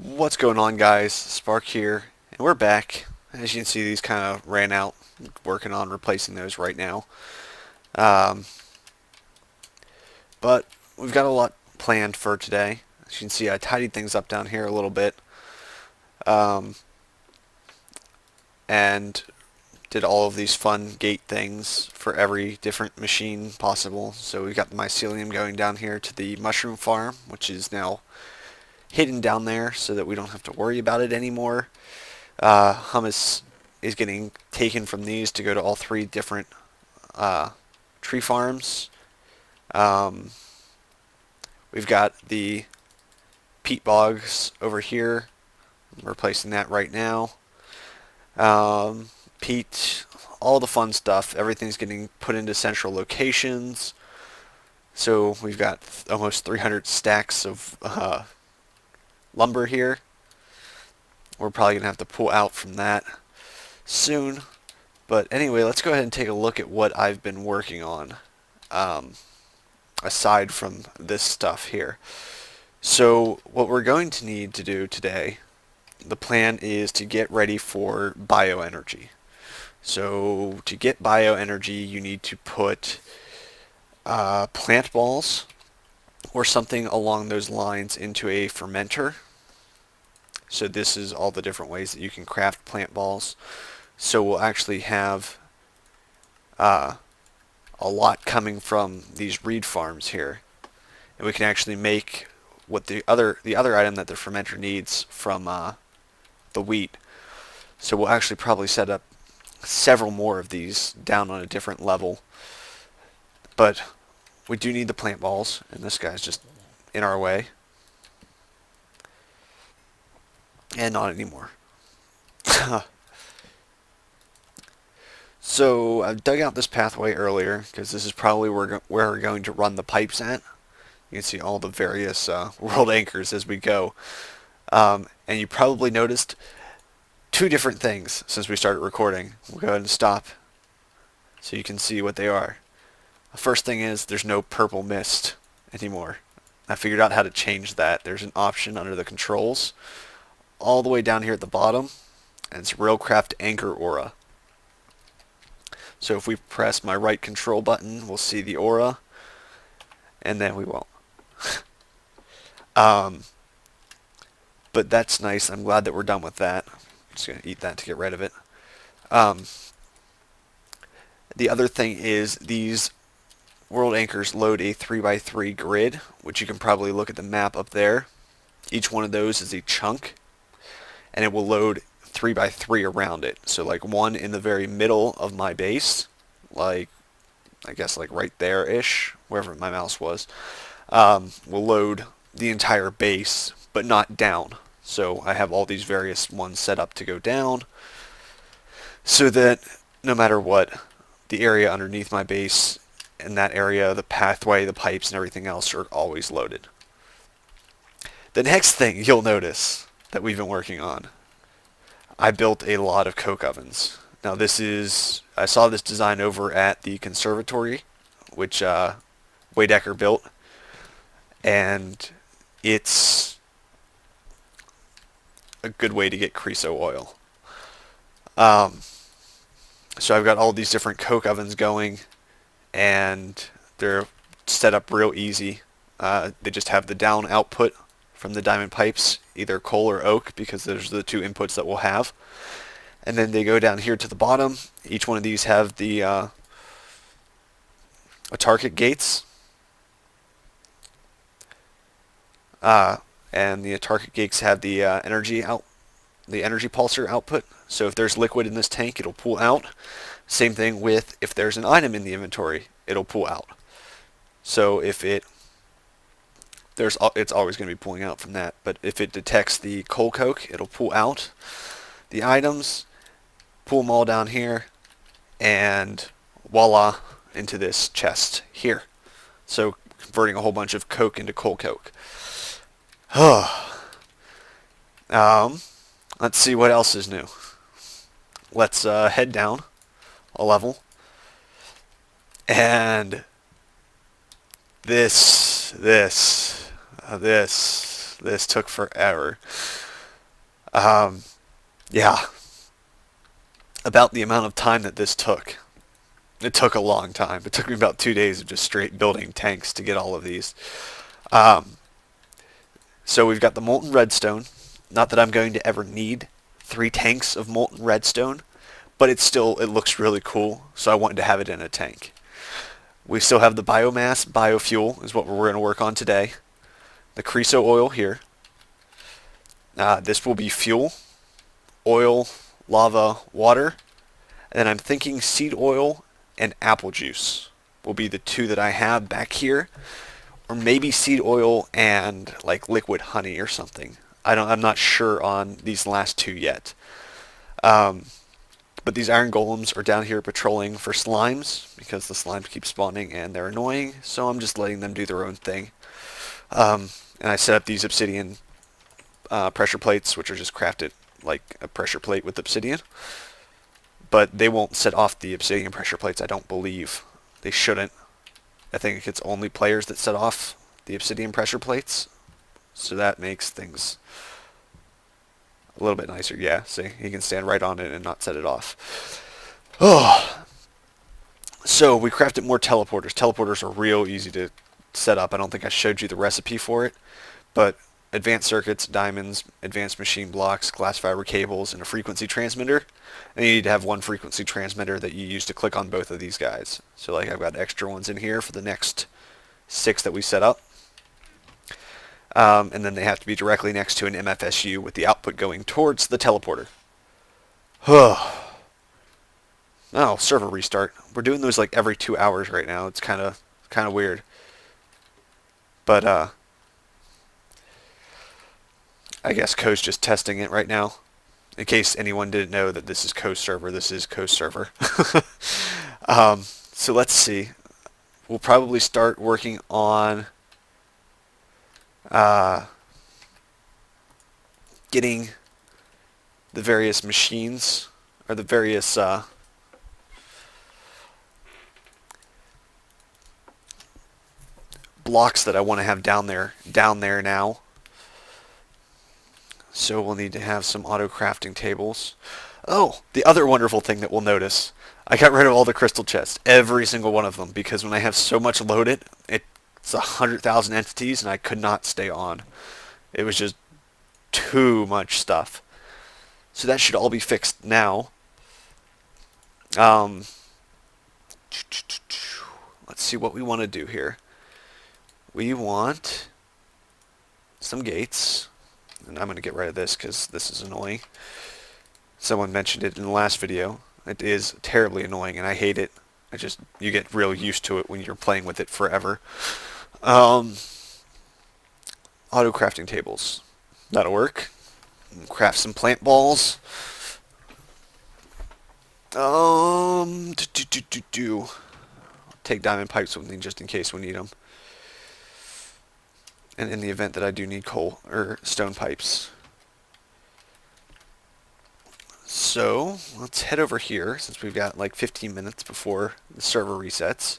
What's going on, guys? Spark here, and we're back. As you can see, these kind of ran out. Working on replacing those right now. Um, but we've got a lot planned for today. As you can see, I tidied things up down here a little bit, um, and did all of these fun gate things for every different machine possible. So we've got the mycelium going down here to the mushroom farm, which is now hidden down there so that we don't have to worry about it anymore. Hummus is getting taken from these to go to all three different uh, tree farms. Um, we've got the peat bogs over here. I'm replacing that right now. Peat, all the fun stuff. Everything's getting put into central locations. So we've got almost 300 stacks of lumber here. We're probably going to have to pull out from that soon. But anyway, let's go ahead and take a look at what I've been working on, aside from this stuff here. So what we're going to need to do today, the plan is to get ready for bioenergy. So to get bioenergy, you need to put plant balls or something along those lines into a fermenter. So this is all the different ways that you can craft plant balls. So we'll actually have uh, a lot coming from these reed farms here, and we can actually make what the other item that the fermenter needs from the wheat. So we'll actually probably set up several more of these down on a different level, but we do need the plant balls, and this guy's just in our way, and not anymore. So I've dug out this pathway earlier because this is probably where we're going to run the pipes at. You can see all the various world anchors as we go. And you probably noticed two different things since we started recording. We'll go ahead and stop so you can see what they are. The first thing is there's no purple mist anymore. I figured out how to change that. There's an option under the controls all the way down here at the bottom, and it's Railcraft Anchor Aura. So if we press my right control button, we'll see the aura, and then we won't. um, but that's nice. I'm glad that we're done with that. I'm just going to eat that to get rid of it. Um, the other thing is these world anchors load a 3x3 grid, which you can probably look at the map up there. Each one of those is a chunk, and it will load 3x3 around it. So like one in the very middle of my base, like I guess like right there-ish, wherever my mouse was, will load the entire base, but not down. So I have all these various ones set up to go down, so that no matter what, the area underneath my base and that area, the pathway, the pipes, and everything else are always loaded. The next thing you'll notice that we've been working on, I built a lot of coke ovens. Now I saw this design over at the conservatory, which Wadecker built, and it's a good way to get Creosote oil. So I've got all these different coke ovens going, and they're set up real easy. They just have the down output from the diamond pipes, either coal or oak, because those are the two inputs that we'll have. And then they go down here to the bottom. Each one of these have the autarkic gates. And the autarkic gates have the the energy pulsar output. So if there's liquid in this tank, it'll pull out. Same thing with if there's an item in the inventory, it'll pull out. So if it's always going to be pulling out from that. But if it detects the coal coke, it'll pull out the items, pull them all down here, and voila, into this chest here. So converting a whole bunch of coke into coal coke. Let's see what else is new. Let's head down a level. And this took forever. Um, yeah, about the amount of time that this took. It took a long time. It took me about 2 days of just straight building tanks to get all of these. Um, so we've got the molten redstone. Not that I'm going to ever need 3 tanks of molten redstone, but it looks really cool. So I wanted to have it in a tank. We still have the biomass, biofuel is what we're going to work on today. The creosote oil here. This will be fuel, oil, lava, water, and then I'm thinking seed oil and apple juice will be the two that I have back here, or maybe seed oil and like liquid honey or something. I'm not sure on these last two yet. Um, but these iron golems are down here patrolling for slimes because the slimes keep spawning and they're annoying. So I'm just letting them do their own thing. And I set up these obsidian pressure plates, which are just crafted like a pressure plate with obsidian. But they won't set off the obsidian pressure plates, I don't believe. They shouldn't. I think it's only players that set off the obsidian pressure plates. So that makes things a little bit nicer. Yeah, see, he can stand right on it and not set it off. Oh, so we crafted more teleporters. Teleporters are real easy to set up. I don't think I showed you the recipe for it, but advanced circuits, diamonds, advanced machine blocks, glass fiber cables, and a frequency transmitter. And you need to have one frequency transmitter that you use to click on both of these guys. So like I've got extra ones in here for the next 6 that we set up. And then they have to be directly next to an MFSU with the output going towards the teleporter. Oh, server restart. We're doing those like every 2 hours right now. It's kind of weird. But I guess Co's just testing it right now. In case anyone didn't know that this is Co's server, this is Co's server. So let's see. We'll probably start working on getting the various machines or the various blocks that I want to have down there now. So we'll need to have some auto crafting tables. Oh, the other wonderful thing that we'll notice, I got rid of all the crystal chests, every single one of them, because when I have so much loaded, it's 100,000 entities, and I could not stay on. It was just too much stuff. So that should all be fixed now. Let's see what we want to do here. We want some gates. And I'm going to get rid of this because this is annoying. Someone mentioned it in the last video. It is terribly annoying and I hate it. You get real used to it when you're playing with it forever. Auto crafting tables. That'll work. Craft some plant balls. Take diamond pipes with me just in case we need them. And in the event that I do need coal or stone pipes. So let's head over here since we've got like 15 minutes before the server resets.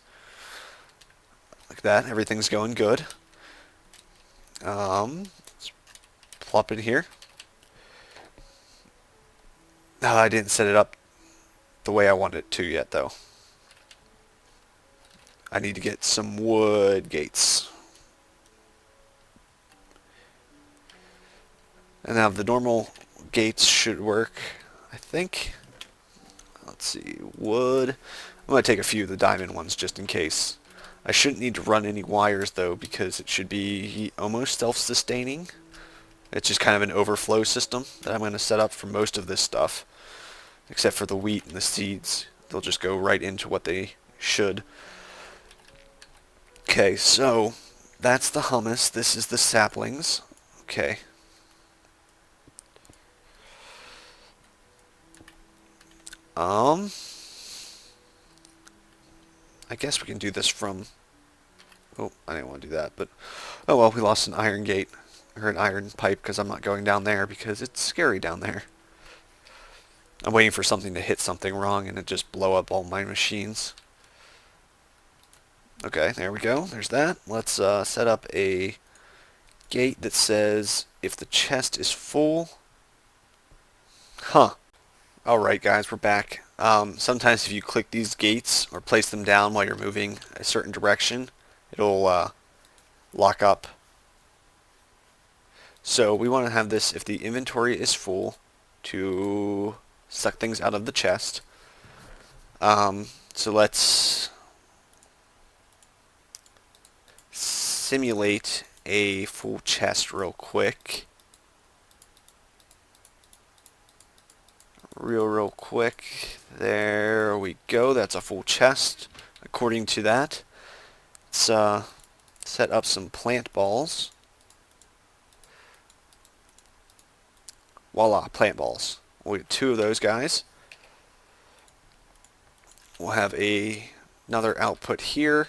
Like that, everything's going good. Let's plop it here. I didn't set it up the way I wanted it to yet though. I need to get some wood gates. And now the normal gates should work, I think. Let's see, wood. I'm going to take a few of the diamond ones just in case. I shouldn't need to run any wires though because it should be almost self-sustaining. It's just kind of an overflow system that I'm going to set up for most of this stuff. Except for the wheat and the seeds. They'll just go right into what they should. Okay, so that's the hummus. This is the saplings. Okay. I guess we can do this from... Oh, I didn't want to do that, but... Oh well, we lost an iron gate. Or an iron pipe, because I'm not going down there, because it's scary down there. I'm waiting for something to hit something wrong, and it just blow up all my machines. Okay, there we go. There's that. Let's set up a gate that says, if the chest is full... Huh. Alright guys, we're back. Sometimes if you click these gates or place them down while you're moving a certain direction, it'll lock up. So we want to have this if the inventory is full to suck things out of the chest. So let's simulate a full chest real quick. Real quick. There we go. That's a full chest. According to that, let's set up some plant balls. Voila, plant balls. We'll get 2 of those guys. We'll have another output here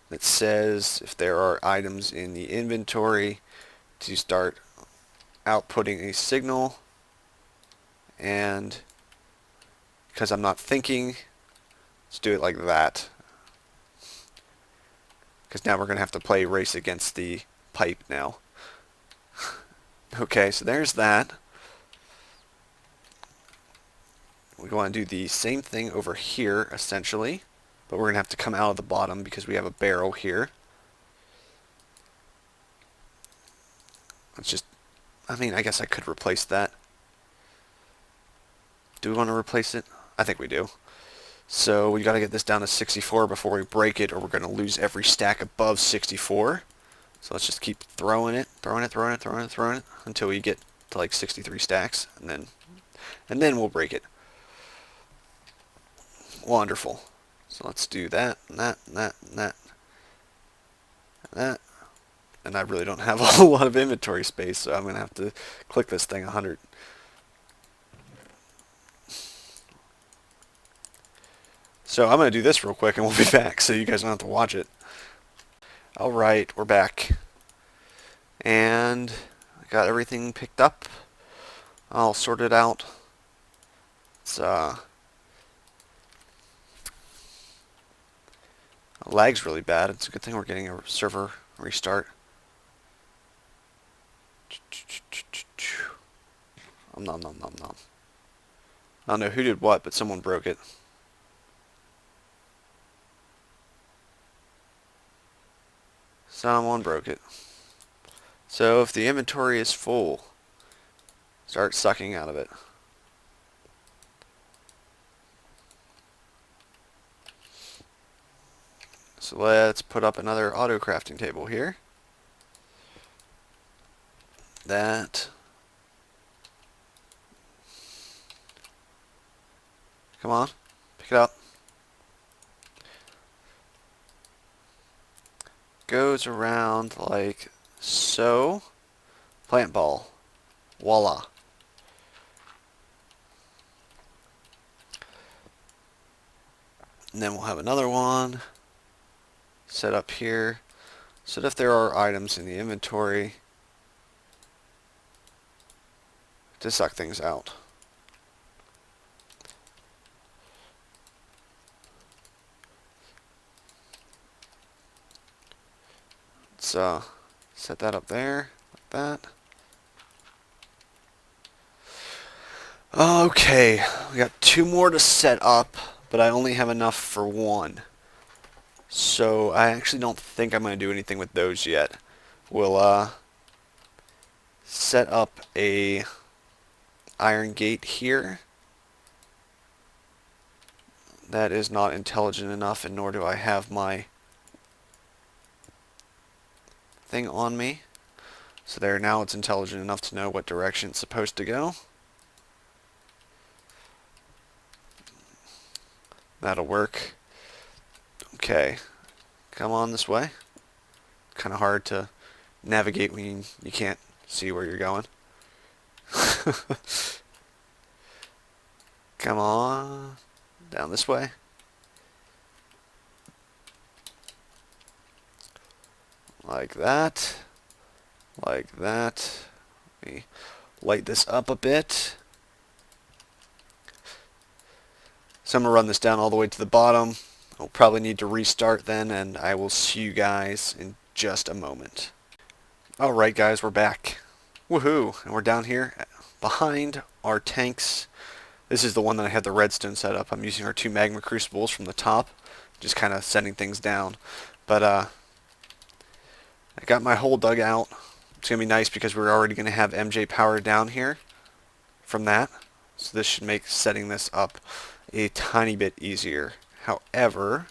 that says if there are items in the inventory to start outputting a signal. And because I'm not thinking, let's do it like that. Because now we're going to have to play race against the pipe now. Okay, so there's that. We want to do the same thing over here, essentially. But we're going to have to come out of the bottom because we have a barrel here. Let's just... I mean, I guess I could replace that. Do we want to replace it? I think we do. So we got to get this down to 64 before we break it, or we're going to lose every stack above 64. So let's just keep throwing it until we get to like 63 stacks, and then we'll break it. Wonderful. So let's do that, and that, and that, and that, and that. And I really don't have a whole lot of inventory space, so I'm going to have to click this thing 100. So I'm going to do this real quick and we'll be back so you guys don't have to watch it. Alright, we're back. And I got everything picked up. I'll sort it out. It's lag's really bad. It's a good thing we're getting a server restart. Nom nom nom nom. I don't know who did what, but someone broke it. Someone broke it. So if the inventory is full, start sucking out of it. So let's put up another auto crafting table here. That. Come on, pick it up. Goes around like so. Plant ball. Voila. And then we'll have another one set up here. So that if there are items in the inventory to suck things out. Let's set that up there, like that. Okay, we got 2 more to set up, but I only have enough for 1. So I actually don't think I'm going to do anything with those yet. We'll set up a iron gate here. That is not intelligent enough, and nor do I have my thing on me. So there, now it's intelligent enough to know what direction it's supposed to go. That'll work. Okay, come on this way. Kind of hard to navigate when you can't see where you're going. Come on, down this way. Like that. Like that. Let me light this up a bit. So I'm going to run this down all the way to the bottom. I'll probably need to restart then, and I will see you guys in just a moment. Alright guys, we're back. Woohoo! And we're down here behind our tanks. This is the one that I had the redstone set up. I'm using our 2 magma crucibles from the top, just kind of setting things down. But I got my hole dug out. It's going to be nice because we're already going to have MJ power down here from that. So this should make setting this up a tiny bit easier. However,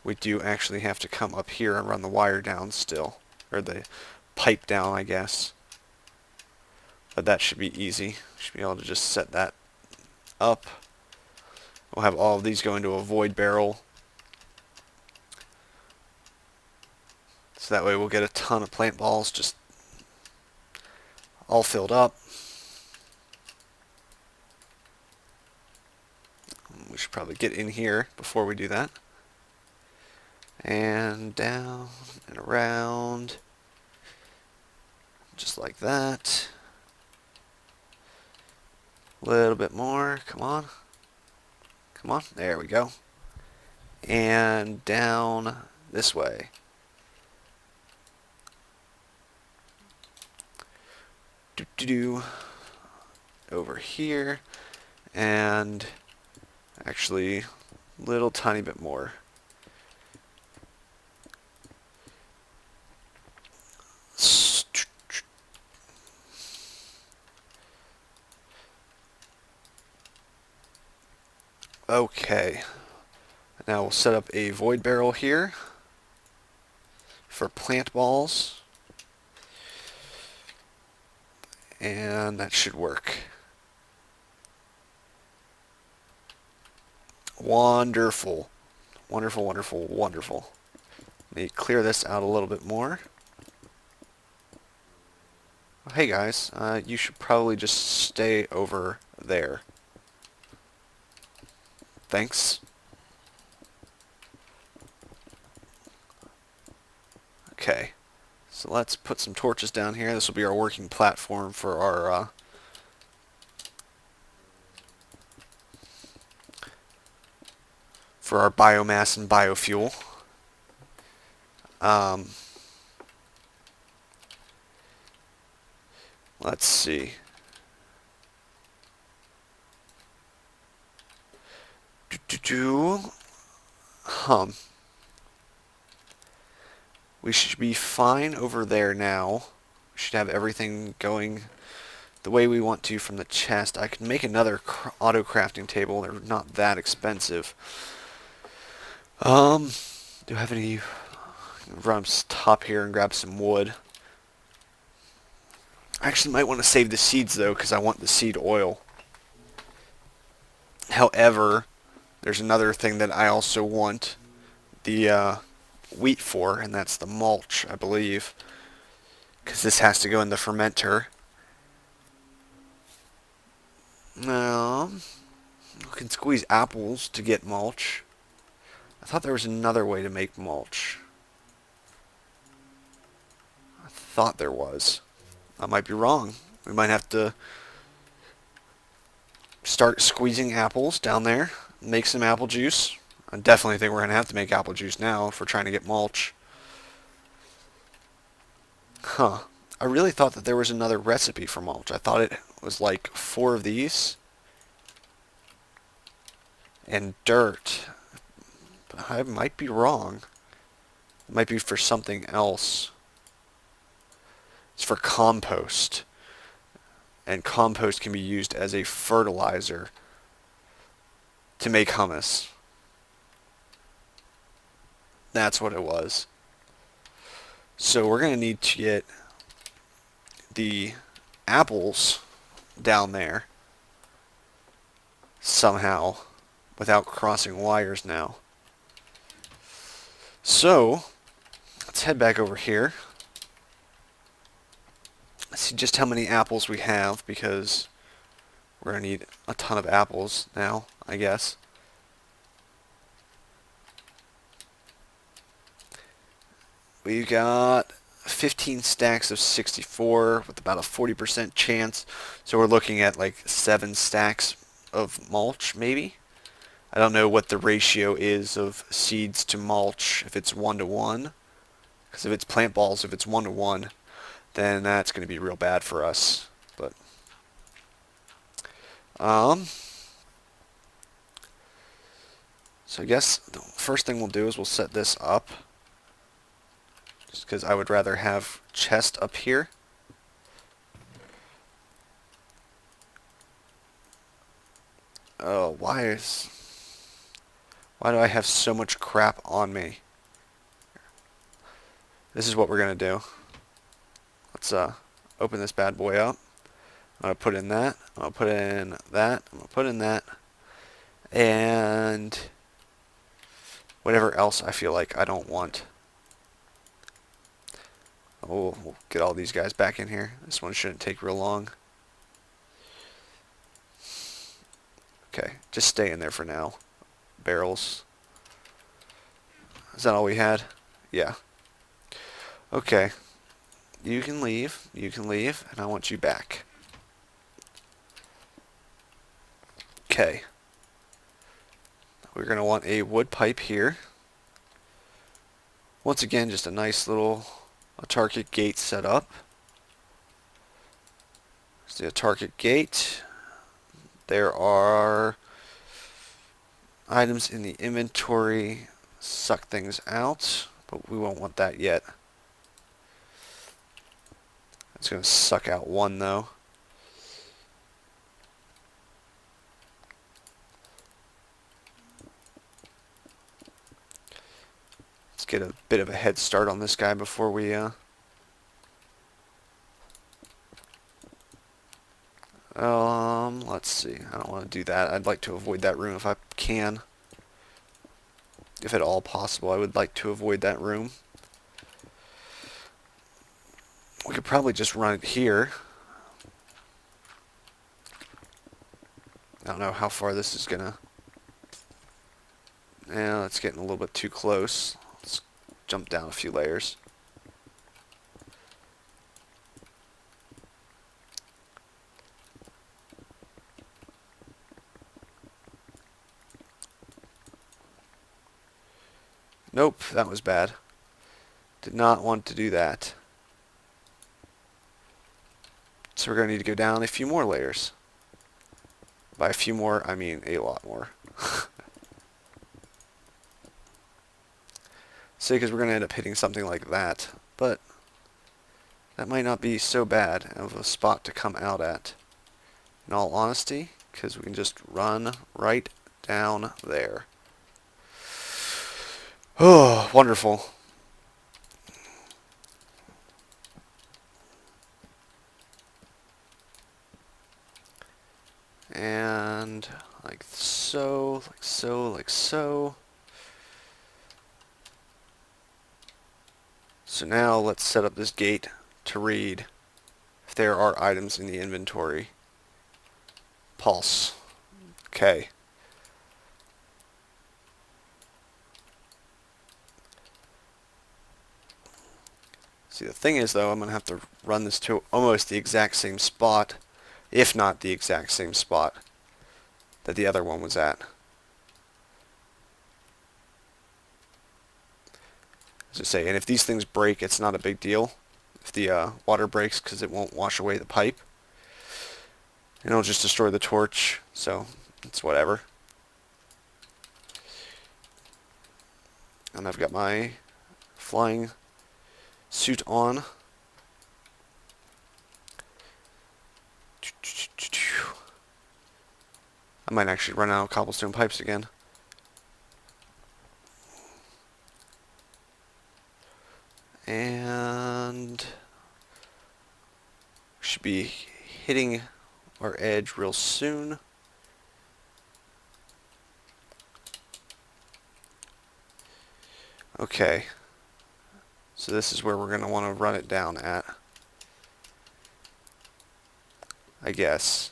we do actually have to come up here and run the wire down still. Or the pipe down, I guess. But that should be easy. Should be able to just set that up. We'll have all of these go into a void barrel. So that way we'll get a ton of plant balls just all filled up. We should probably get in here before we do that. And down and around. Just like that. A little bit more. Come on. Come on. There we go. And down this way. Do over here. And actually a little tiny bit more. Okay, now we'll set up a void barrel here for plant balls, and that should work. Wonderful, wonderful, wonderful, wonderful. Let me clear this out a little bit more. Hey guys, you should probably just stay over there. Thanks. Okay, so let's put some torches down here. This will be our working platform for our biomass and biofuel. Let's see. We should be fine over there now. We should have everything going the way we want to from the chest. I can make another auto crafting table. They're not that expensive. Do I have any? Run up top here and grab some wood. I actually might want to save the seeds though, because I want the seed oil. However, there's another thing that I also want the wheat for, and that's the mulch, I believe, because this has to go in the fermenter. No, we can squeeze apples to get mulch. I thought there was another way to make mulch. I thought there was. I might be wrong. We might have to start squeezing apples down there, make some apple juice. I definitely think we're going to have to make apple juice now if we're trying to get mulch. Huh. I really thought that there was another recipe for mulch. I thought it was like 4 of these and dirt. But I might be wrong. It might be for something else. It's for compost. And compost can be used as a fertilizer to make hummus. That's what it was. So we're going to need to get the apples down there somehow without crossing wires now. So let's head back over here. Let's see just how many apples we have, because we're going to need a ton of apples now, I guess. We've got 15 stacks of 64 with about a 40% chance. So we're looking at like 7 stacks of mulch, maybe. I don't know what the ratio is of seeds to mulch, if it's 1-to-1. Because if it's plant balls, if it's 1-to-1, then that's going to be real bad for us. But Um, so I guess the first thing we'll do is we'll set this up. Just because I would rather have chest up here. Oh, why do I have so much crap on me? This is what we're gonna do. Let's open this bad boy up. I'm gonna put in that. I'm gonna put in that. I'm gonna put in that. And whatever else I feel like I don't want. Oh, we'll get all these guys back in here. This one shouldn't take real long. Okay, just stay in there for now. Barrels. Is that all we had? Yeah. Okay. You can leave. You can leave. And I want you back. Okay. We're going to want a wood pipe here. Once again, just a nice little autarkic gate set up. There's the autarkic gate. There are items in the inventory. Suck things out, but we won't want that yet. It's going to suck out one, though. Let's get a bit of a head start on this guy before we... let's see. I don't want to do that. I'd like to avoid that room if I can. If at all possible, I would like to avoid that room. We could probably just run it here. I don't know how far this is gonna... Yeah, it's getting a little bit too close. Let's jump down a few layers. Nope, that was bad. Did not want to do that. So we're going to need to go down a few more layers. By a few more, I mean a lot more. See, because we're going to end up hitting something like that. But that might not be so bad of a spot to come out at, in all honesty, because we can just run right down there. Oh, wonderful. And like so, like so, like so. So now let's set up this gate to read if there are items in the inventory. Pulse. Okay. See, the thing is, though, I'm going to have to run this to almost the exact same spot, if not the exact same spot that the other one was at. As I say, and if these things break, it's not a big deal. If the water breaks, because it won't wash away the pipe. And it'll just destroy the torch, so it's whatever. And I've got my flying suit on. I might actually run out of cobblestone pipes again. And should be hitting our edge real soon. Okay. So this is where we're going to want to run it down at, I guess.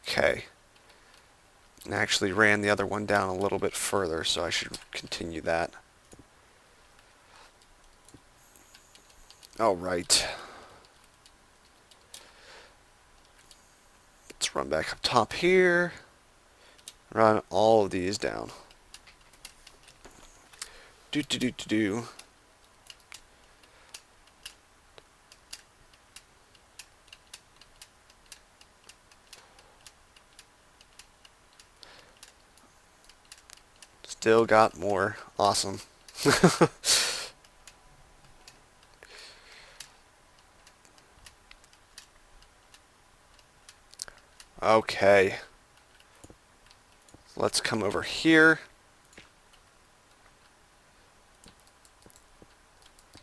Okay. And actually ran the other one down a little bit further, so I should continue that. Alright. Let's run back up top here. Run all of these down. Do do do do do. Still got more. Awesome. Okay. Let's come over here.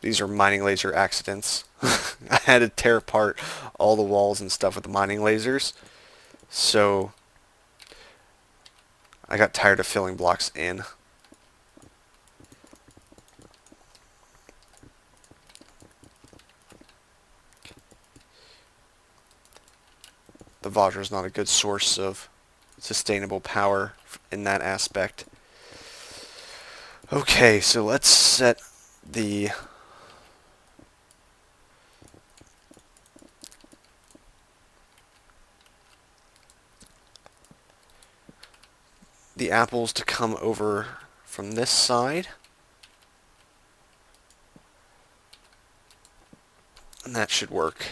These are mining laser accidents. I had to tear apart all the walls and stuff with the mining lasers. So I got tired of filling blocks in. The Vajra is not a good source of sustainable power in that aspect. Okay, so let's set the apples to come over from this side. And that should work.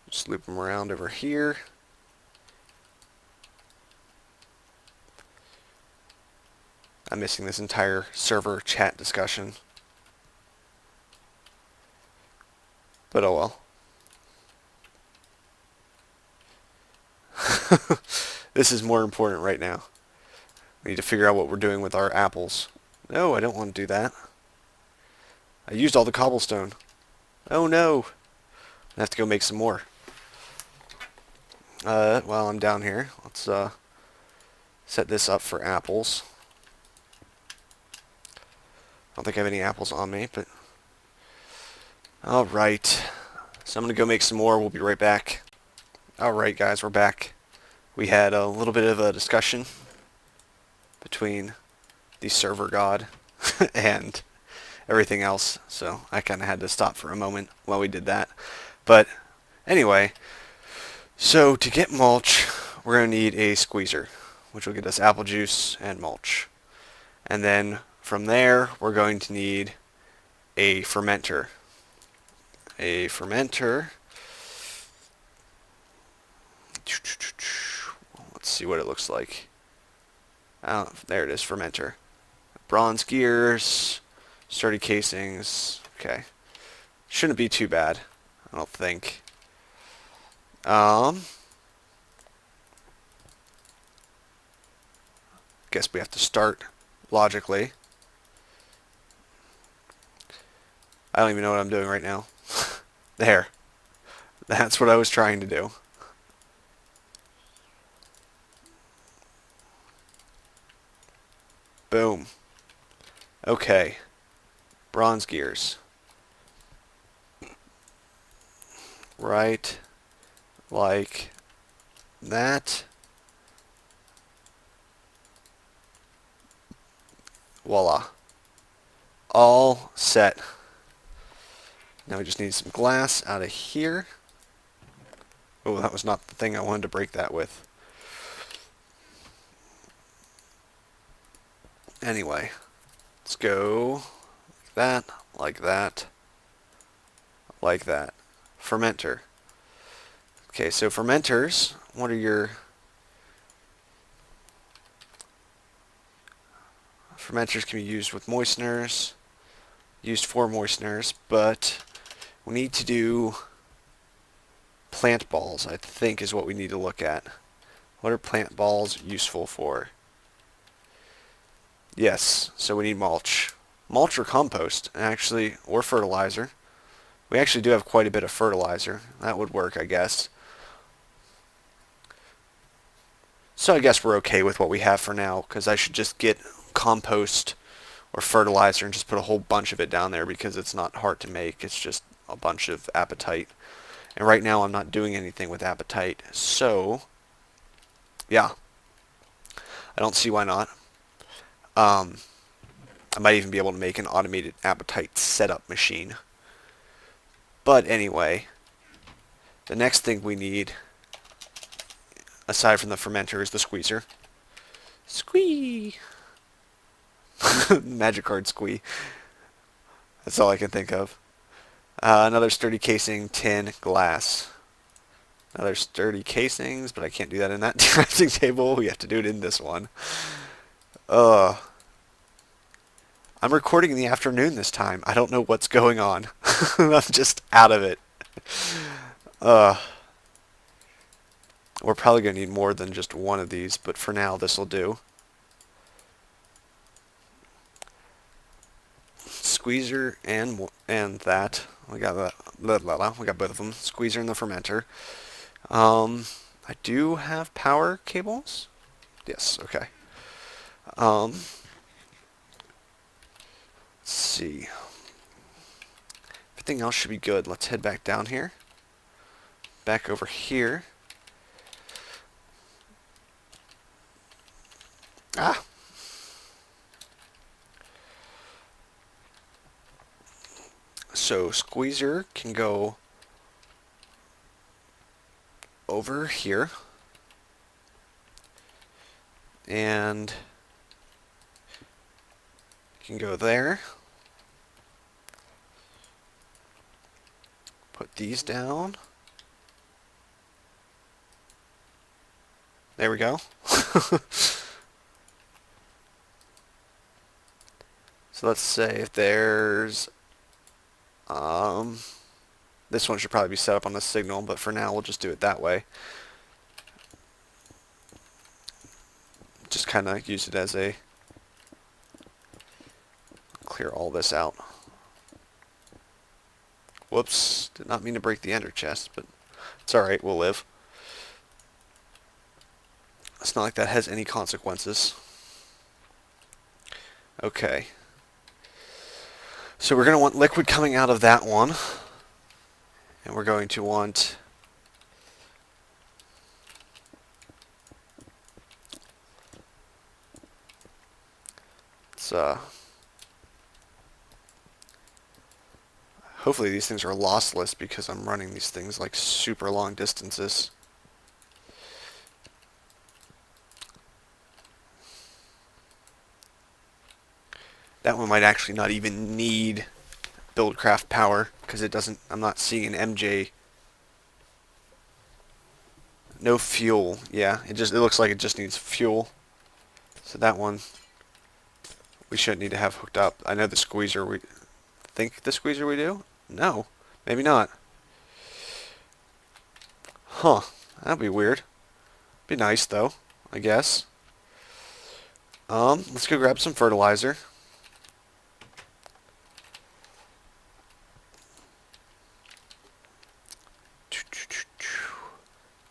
Just loop them around over here. I'm missing this entire server chat discussion. But oh well. This is more important right now. We need to figure out what we're doing with our apples. No, I don't want to do that. I used all the cobblestone. Oh no. I have to go make some more. While I'm down here, let's set this up for apples. I don't think I have any apples on me, but alright. So I'm going to go make some more. We'll be right back. Alright guys, we're back. We had a little bit of a discussion between the server god and everything else, so I kind of had to stop for a moment while we did that. But anyway, so to get mulch, we're going to need a squeezer, which will get us apple juice and mulch. And then from there, we're going to need a fermenter. A fermenter. Let's see what it looks like. Oh, there it is, fermenter. Bronze gears, sturdy casings. Okay. Shouldn't be too bad, I don't think. Guess we have to start logically. I don't even know what I'm doing right now. There. That's what I was trying to do. Boom. Okay. Bronze gears. Right. Like that. Voila. All set. Now we just need some glass out of here. Oh, that was not the thing I wanted to break that with. Anyway, let's go like that, like that, like that. Fermenter. Okay, so fermenters, what are your... Fermenters can be used with moisteners, used for moisteners, but we need to do plant balls, I think is what we need to look at. What are plant balls useful for? Yes, so we need mulch. Mulch or compost, actually, or fertilizer. We actually do have quite a bit of fertilizer. That would work, I guess. So I guess we're okay with what we have for now, because I should just get compost or fertilizer and just put a whole bunch of it down there because it's not hard to make. It's just a bunch of apatite. And right now I'm not doing anything with apatite. So, yeah. I don't see why not. I might even be able to make an automated apatite setup machine. But anyway, the next thing we need aside from the fermenter, is the squeezer. Squee! Magic card squee. That's all I can think of. Another sturdy casing, tin, glass. Another sturdy casings, but I can't do that in that crafting table. We have to do it in this one. Ugh. I'm recording in the afternoon this time. I don't know what's going on. I'm just out of it. Ugh. We're probably going to need more than just one of these, but for now this will do. Squeezer and that. We got that. We got both of them. Squeezer and the fermenter. I do have power cables. Yes. Okay. Let's see. Everything else should be good. Let's head back down here. Back over here. Ah. So squeezer can go over here. And can go there. Put these down. There we go. So let's say if there's this one should probably be set up on the signal, but for now we'll just do it that way. Just kind of use it as a clear all this out. Whoops, did not mean to break the ender chest, but it's alright, we'll live. It's not like that has any consequences. Okay. So we're going to want liquid coming out of that one. And we're going to want hopefully these things are lossless because I'm running these things like super long distances. That one might actually not even need Buildcraft power because it doesn't. I'm not seeing an MJ. No fuel. Yeah, it looks like it just needs fuel. So that one we shouldn't need to have hooked up. I know the squeezer we think the squeezer we do. No, maybe not. Huh? That'd be weird. Be nice though, I guess. Let's go grab some fertilizer.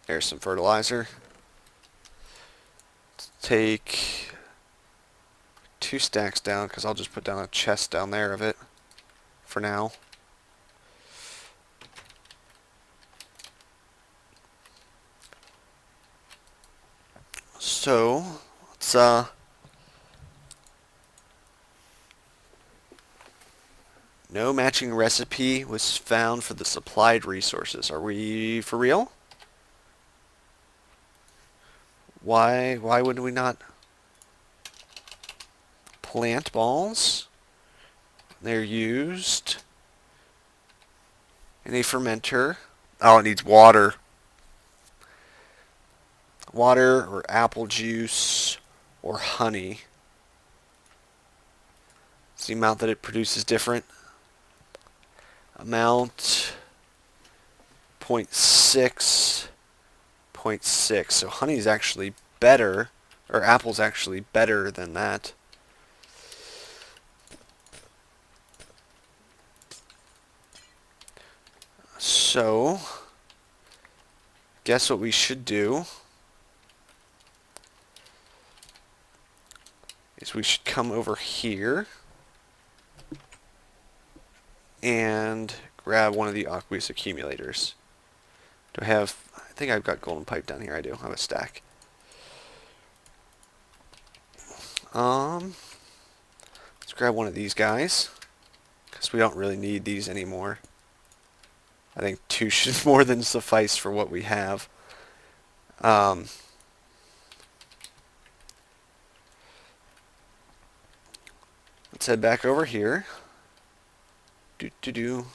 There's some fertilizer. Let's take 2 stacks down because I'll just put down a chest down there of it for now. So let's no matching recipe was found for the supplied resources. Are we for real? Why would we not plant balls? They're used in a fermenter. Oh, it needs water. Water or apple juice or honey. Is the amount that it produces different? Amount 0.6, 0.6. So honey is actually better, or apple's actually better than that. So, guess what we should do is we should come over here and grab one of the aqueous accumulators. Do I have... I think I've got golden pipe down here. I do. I have a stack. Let's grab one of these guys because we don't really need these anymore. I think 2 should more than suffice for what we have. Let's head back over here. Do do do.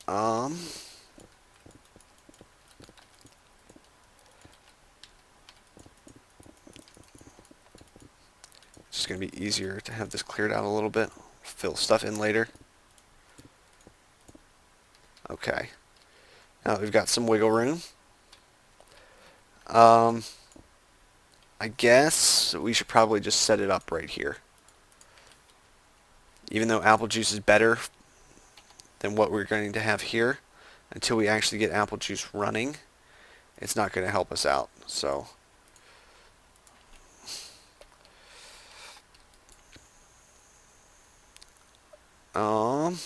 Um, it's just gonna be easier to have this cleared out a little bit. Fill stuff in later. Okay. Now we've got some wiggle room. Um, I guess we should probably just set it up right here. Even though apple juice is better than what we're going to have here, until we actually get apple juice running, it's not going to help us out. So, um,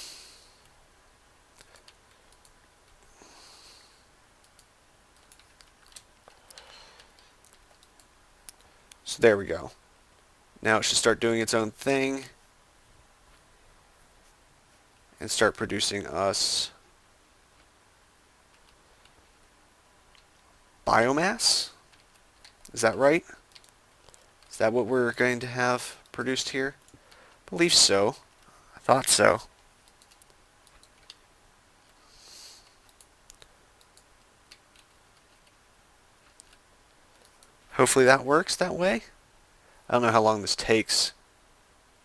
so there we go. Now it should start doing its own thing and start producing us biomass. Is that right? Is that what we're going to have produced here? I believe so. I thought so. Hopefully that works that way. I don't know how long this takes.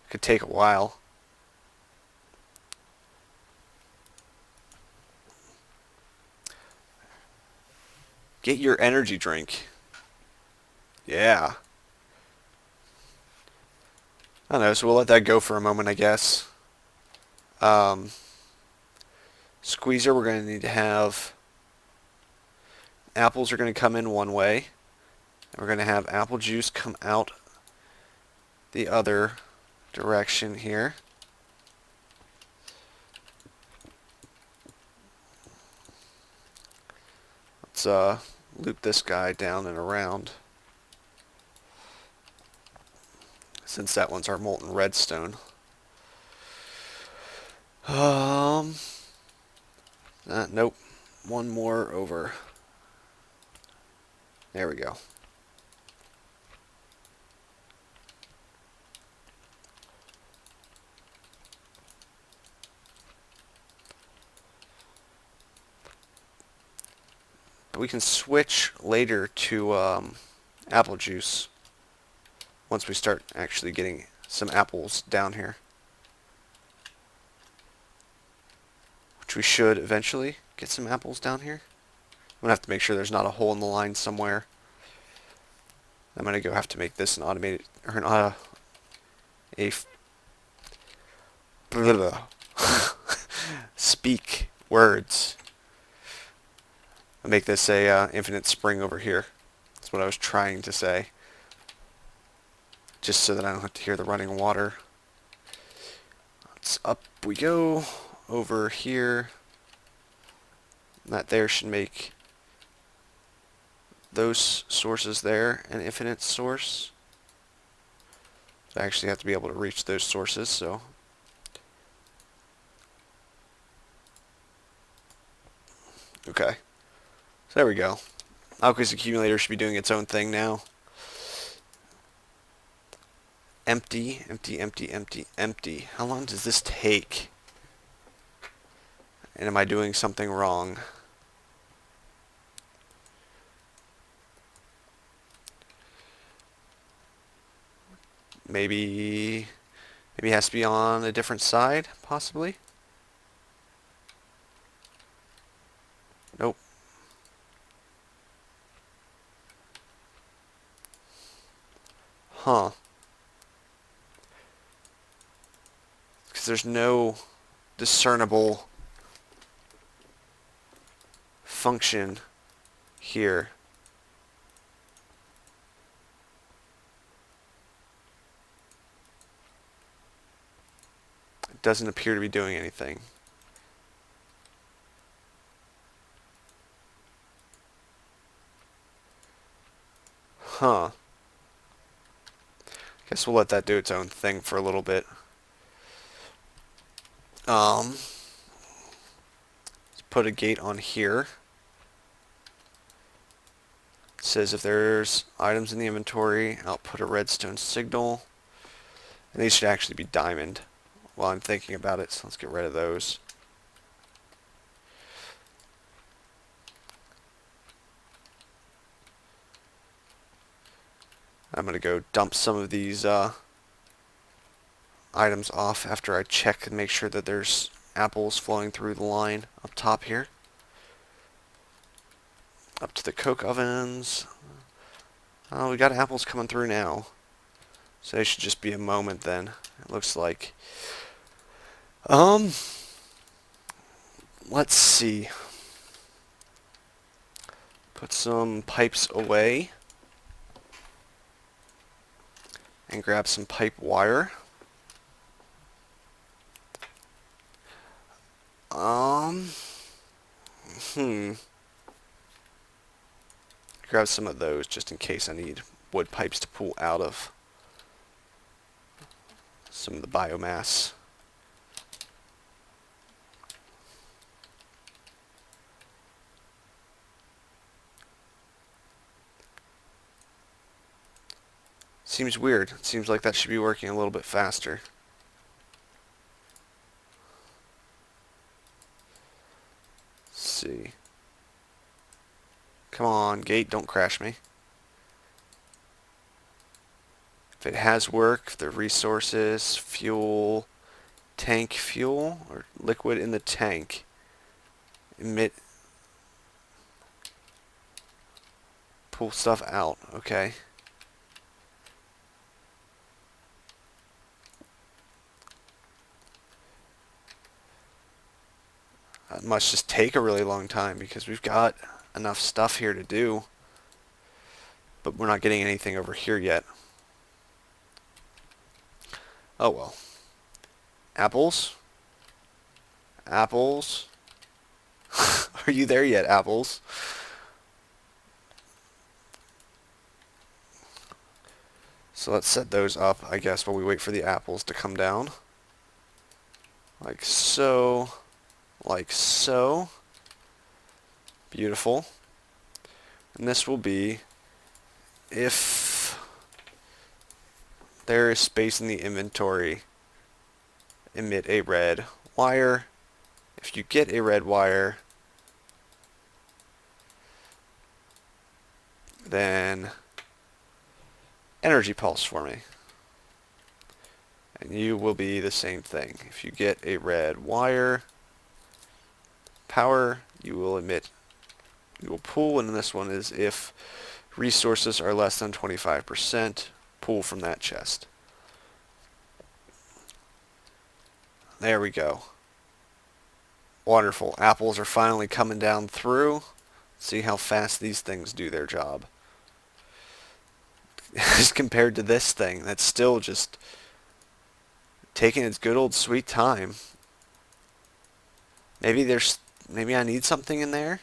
It could take a while. Get your energy drink. Yeah. I don't know, so we'll let that go for a moment, I guess. Um, Squeezer, we're going to need to have apples are going to come in one way. And we're going to have apple juice come out the other direction here. Let's loop this guy down and around, since that one's our molten redstone. Nope. One more over. There we go. But we can switch later to apple juice once we start actually getting some apples down here. Which we should eventually get some apples down here. I'm going to have to make sure there's not a hole in the line somewhere. I'm going to go have to make this an automated, or an speak words. I'll make this a infinite spring over here. That's what I was trying to say. Just so that I don't have to hear the running water. Let's up we go over here. That there should make those sources there an infinite source. So I actually have to be able to reach those sources, so okay. So there we go. Alquist accumulator should be doing its own thing now. Empty, empty, empty, empty, empty. How long does this take? And am I doing something wrong? Maybe it has to be on a different side, possibly? Nope. Huh. Because there's no discernible function here. It doesn't appear to be doing anything. Huh. Guess we'll let that do its own thing for a little bit. Let's put a gate on here. It says if there's items in the inventory, output a redstone signal. And these should actually be diamond while I'm thinking about it, so let's get rid of those. I'm going to go dump some of these items off after I check and make sure that there's apples flowing through the line up top here. Up to the coke ovens. Oh, we got apples coming through now. So it should just be a moment then, it looks like. Let's see. Put some pipes away. And grab some pipe wire. Grab some of those just in case I need wood pipes to pull out of some of the biomass. Seems weird. It seems like that should be working a little bit faster. Let's see. Come on, gate, don't crash me. If it has work, the resources, fuel, tank fuel, or liquid in the tank. Emit. Pull stuff out, okay. That must just take a really long time because we've got enough stuff here to do. But we're not getting anything over here yet. Oh well. Apples? Apples? Are you there yet, apples? So let's set those up, I guess, while we wait for the apples to come down. Like so. Like so. Beautiful. And this will be if there is space in the inventory, emit a red wire. If you get a red wire, then energy pulse for me. And you will be the same thing. If you get a red wire, power, you will emit, you will pull, and this one is if resources are less than 25%, pull from that chest. There we go. Wonderful. Apples are finally coming down through. See how fast these things do their job. As compared to this thing that's still just taking its good old sweet time. Maybe I need something in there.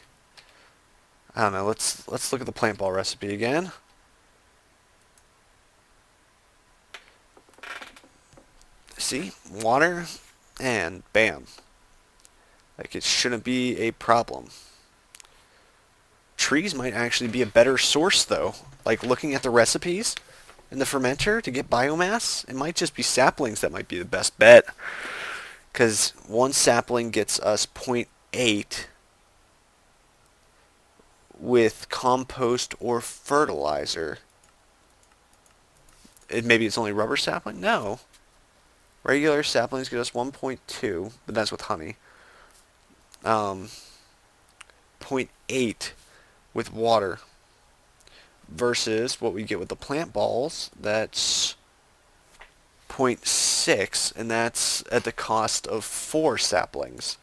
I don't know. Let's look at the plant ball recipe again. See? Water and bam. Like it shouldn't be a problem. Trees might actually be a better source though. Like looking at the recipes in the fermenter to get biomass, it might just be saplings that might be the best bet. Because one sapling gets us 0.8 with compost or fertilizer. Maybe it's only rubber sapling? No. Regular saplings get us 1.2, but that's with honey. 0.8 with water versus what we get with the plant balls. That's 0.6, and that's at the cost of 4 saplings.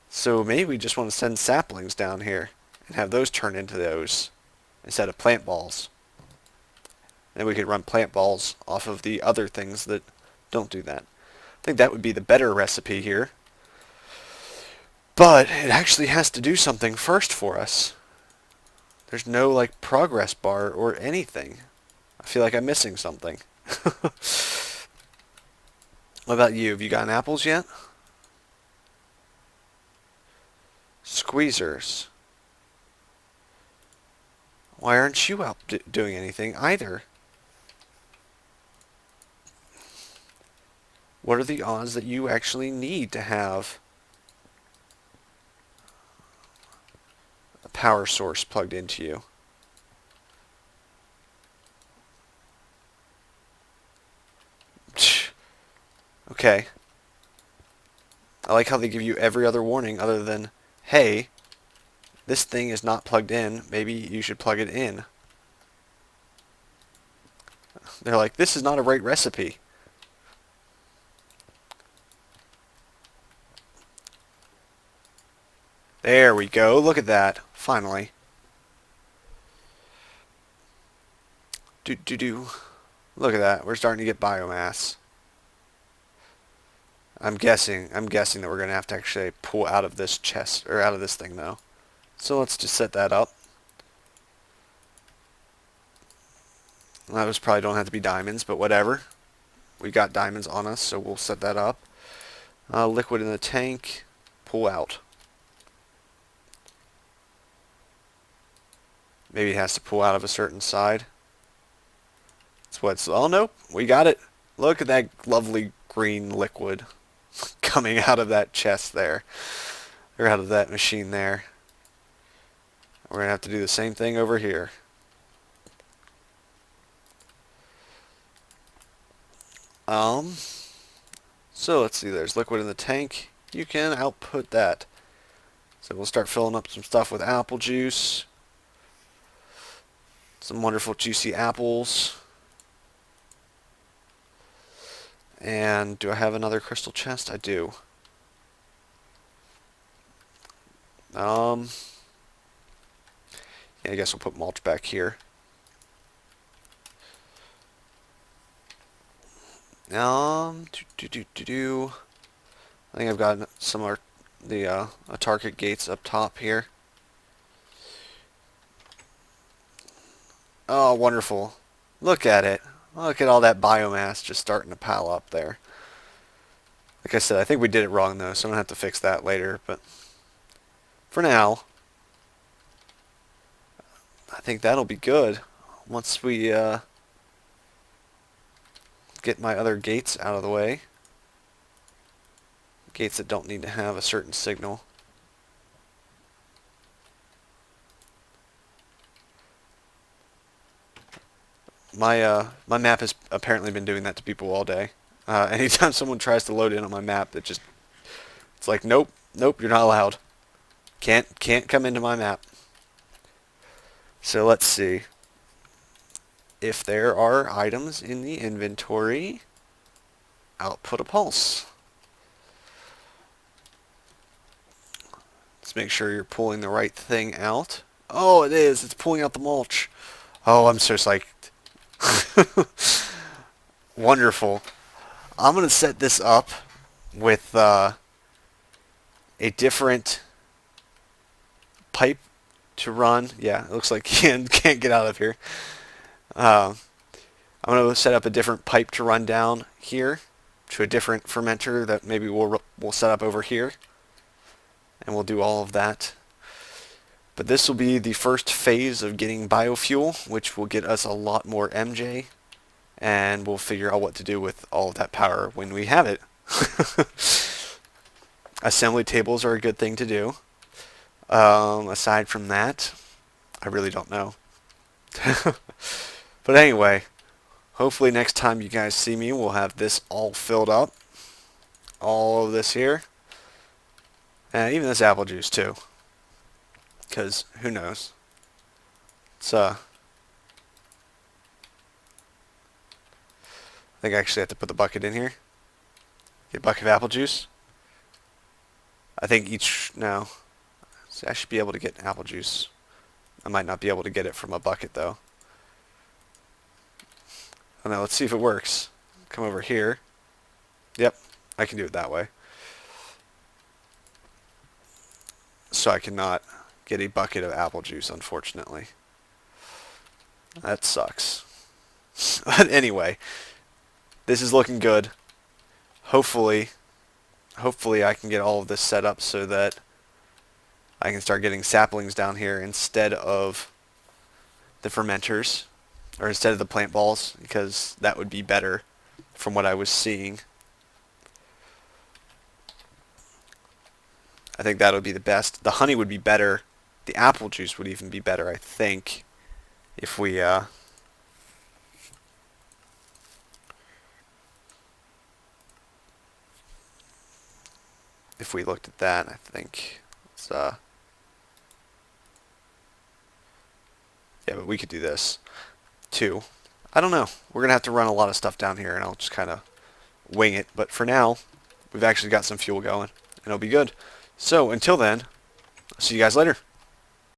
So maybe we just want to send saplings down here and have those turn into those instead of plant balls. And we could run plant balls off of the other things that don't do that. I think that would be the better recipe here. But it actually has to do something first for us. There's no like progress bar or anything. I feel like I'm missing something. What about you? Have you gotten apples yet? Squeezers. Why aren't you out doing anything either? What are the odds that you actually need to have a power source plugged into you? Okay. I like how they give you every other warning other than, hey, this thing is not plugged in. Maybe you should plug it in. They're like, this is not a right recipe. There we go. Look at that. Finally. Do. Look at that. We're starting to get biomass. I'm guessing that we're going to have to actually pull out of this chest, or out of this thing, though. So let's just set that up. Those probably don't have to be diamonds, but whatever. We got diamonds on us, so we'll set that up. Liquid in the tank. Pull out. Maybe it has to pull out of a certain side. That's what's... Oh, no. We got it. Look at that lovely green liquid coming out of that chest there. Or out of that machine there. We're going to have to do the same thing over here. So let's see, there's liquid in the tank. You can output that. So we'll start filling up some stuff with apple juice. Some wonderful juicy apples. And do I have another crystal chest? I do. Yeah, I guess we'll put mulch back here. I think I've got some of the target gates up top here. Oh, wonderful. Look at it. Look at all that biomass just starting to pile up there. Like I said, I think we did it wrong though, so I'm going to have to fix that later. But for now, I think that'll be good. Once we get my other gates out of the way. Gates that don't need to have a certain signal. My map has apparently been doing that to people all day. Anytime someone tries to load in on my map, it's like, nope, you're not allowed. Can't come into my map. So let's see. If there are items in the inventory, output a pulse. Let's make sure you're pulling the right thing out. Oh, it is. It's pulling out the mulch. Oh, I'm so psyched. Wonderful. I'm going to set this up with a different pipe to run. Yeah, it looks like Ken can't get out of here. I'm going to set up a different pipe to run down here to a different fermenter that maybe we'll set up over here. And we'll do all of that. But this will be the first phase of getting biofuel, which will get us a lot more MJ. And we'll figure out what to do with all of that power when we have it. Assembly tables are a good thing to do. Aside from that, I really don't know. But anyway, hopefully next time you guys see me, we'll have this all filled up. All of this here. And even this apple juice too. Because who knows? It's I think I actually have to put the bucket in here. Get a bucket of apple juice. I think no. See, I should be able to get apple juice. I might not be able to get it from a bucket though. I don't know, let's see if it works. Come over here. Yep, I can do it that way. So I cannot get a bucket of apple juice, unfortunately. That sucks. But anyway, this is looking good. Hopefully I can get all of this set up so that I can start getting saplings down here instead of the fermenters, or instead of the plant balls, because that would be better from what I was seeing. I think that would be the best. The honey would be better. The apple juice would even be better, I think, if we looked at that. I think it's yeah, but we could do this too. I don't know. We're gonna have to run a lot of stuff down here, and I'll just kind of wing it. But for now, we've actually got some fuel going, and it'll be good. So until then, I'll see you guys later.